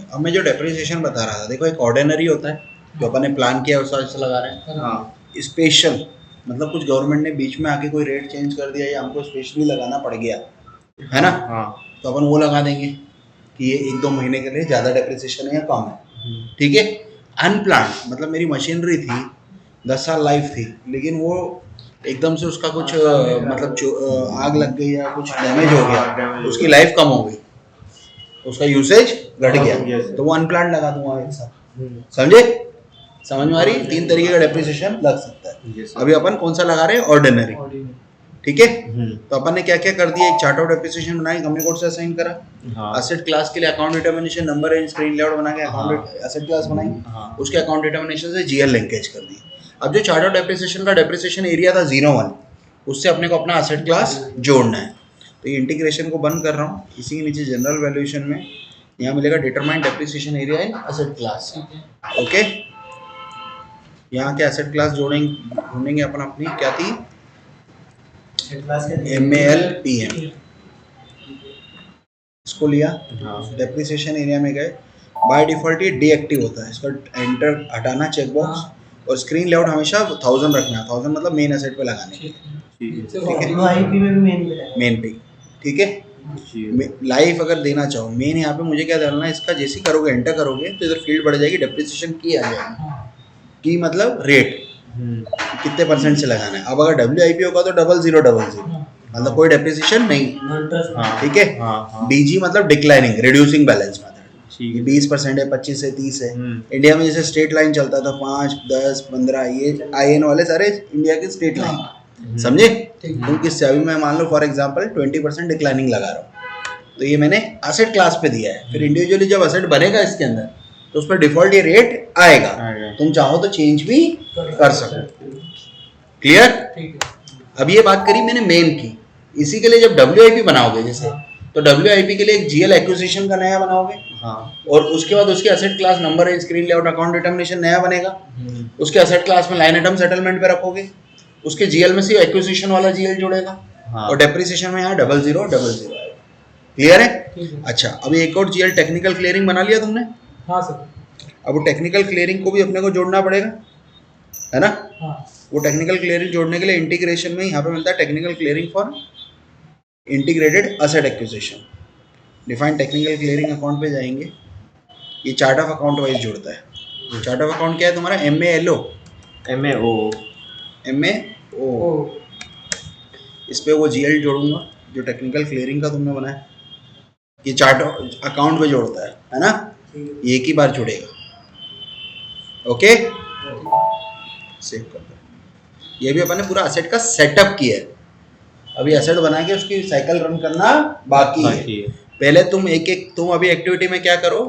अब मैं जो डेप्रिसिएशन बता रहा था, देखो एक ऑर्डिनरी होता है जो अपन ने प्लान किया उस हिसाब से लगा रहे हैं। हाँ। स्पेशल मतलब कुछ गवर्नमेंट ने बीच में आके कोई रेट चेंज कर दिया या हमको स्पेशली लगाना पड़ गया, है ना? हाँ। तो अपन वो लगा देंगे कि ये 1-2 महीने के लिए ज़्यादा डेप्रिसिएशन है या कम है, ठीक है। अनप्लान्ड मतलब मेरी मशीनरी थी 10 साल लाइफ थी, लेकिन वो एकदम से उसका कुछ मतलब आग लग गई या कुछ डैमेज हो गया, उसकी लाइफ कम हो गई, उसका यूसेज घट गया, तो वो अनप्लान्ड लगा दूंगा एक साथ। समझे? समझ में आ रही? 3 तरीके का डेप्रिसिएशन लग सकता है। अभी अपन कौन सा लगा रहे हैं? ऑर्डिनरी, ठीक है। तो अपन ने क्या क्या कर दिया, एक चार्ट ऑफ डेप्रिसिएशन बनाई, कंपनी कोड से असाइन करा, एसेट क्लास के लिए account determination number and screen layout बना के अकाउंट एसेट क्लास बनाई, उसके अकाउंट डिटर्मिनेशन से जीएल लिंकेज कर दी। अब जो चार्ट ऑफ डेप्रिसिएशन का डेप्रिसिएशन एरिया था 0-1, उससे अपने को अपना एसेट क्लास जोड़ना है। तो ये इंटीग्रेशन को बंद कर रहा हूँ, इसी के नीचे जनरल वैल्यूएशन में यहाँ मिलेगा determine depreciation area in asset class, okay. यहाँ के एसेट क्लास ढूंढेंगे अपन, अपनी क्या थी, MALPM, इसको लिया, डेप्रिसिएशन एरिया में गए, बाय डिफॉल्ट ये डीएक्टिव होता है, इसका एंटर हटाना चेकबॉक्स, और स्क्रीन लेआउट हमेशा 1000 रखना है, 1000 मतलब मेन एसेट पे लगाने के लिए, ठीक है, मेन पे, ठीक है। लाइफ अगर देना चाहो मेन, यहाँ पे मुझे क्या डालना है, इसका जैसे करोगे एंटर करोगे तो इधर फील्ड बढ़ जाएगी, डेप्रिसिएशन की आ जाएगी, की मतलब रेट कितने परसेंट से लगाना है। अब अगर WIP होगा तो 0000 मतलब कोई डेप्रिसिएशन नहीं, ठीक है। DG मतलब डिक्लाइनिंग रिड्यूसिंग बैलेंस मेथड, 20% है, 25 है, 30 है। इंडिया में जैसे स्ट्रेट लाइन चलता था 5, 10, 15, ये IN वाले सारे इंडिया के स्ट्रेट लाइन, समझे? तो किससे अभी मैं मान लो फॉर एग्जांपल 20% डिक्लाइनिंग लगा रहा हूँ, तो ये मैंने एसेट क्लास पे दिया है, फिर इंडिविजुअली जब एसेट बनेगा इसके अंदर तो उस पर डिफॉल्ट ये रेट आएगा, तुम चाहो तो चेंज भी कर सकते, क्लियर? अब ये बात करी मैंने मेन की, इसी के लिए जब WIP बनाओगे जैसे, तो WIP के लिए एक GL एक्विजिशन का नया बनाओगे, और उसके बाद उसके asset class number and screen layout account determination नया बनेगा, उसके एसेट क्लास में लाइन आइटम सेटलमेंट पे रखोगे, उसके GL में से एक्विजिशन वाला GL जुड़ेगा, और डेप्रिसिएशन में यहाँ 0000, क्लियर है? अच्छा, अभी एक और GL टेक्निकल क्लियरिंग बना लिया तुमने? हाँ सर। अब वो टेक्निकल क्लियरिंग को भी अपने को जोड़ना पड़ेगा, है ना? हाँ। वो टेक्निकल क्लियरिंग जोड़ने के लिए इंटीग्रेशन में यहाँ पे मिलता है technical clearing for integrated asset acquisition, define technical clearing account पे जाएंगे, ये चार्ट ऑफ अकाउंट वाइज जुड़ता है। चार्ट ऑफ अकाउंट क्या है तुम्हारा? MAO, इस पे वो GL जोड़ूंगा जो टेक्निकल क्लियरिंग का तुमने बनाया, ये चार्ट अकाउंट पे जोड़ता है ना? ये एक ही बार जुड़ेगा, ओके। सेव कर दो। ये भी अपन ने पूरा एसेट का सेटअप किया है, अभी एसेट बना के उसकी साइकिल रन करना बाकी है। पहले तुम तुम अभी एक्टिविटी में क्या करो,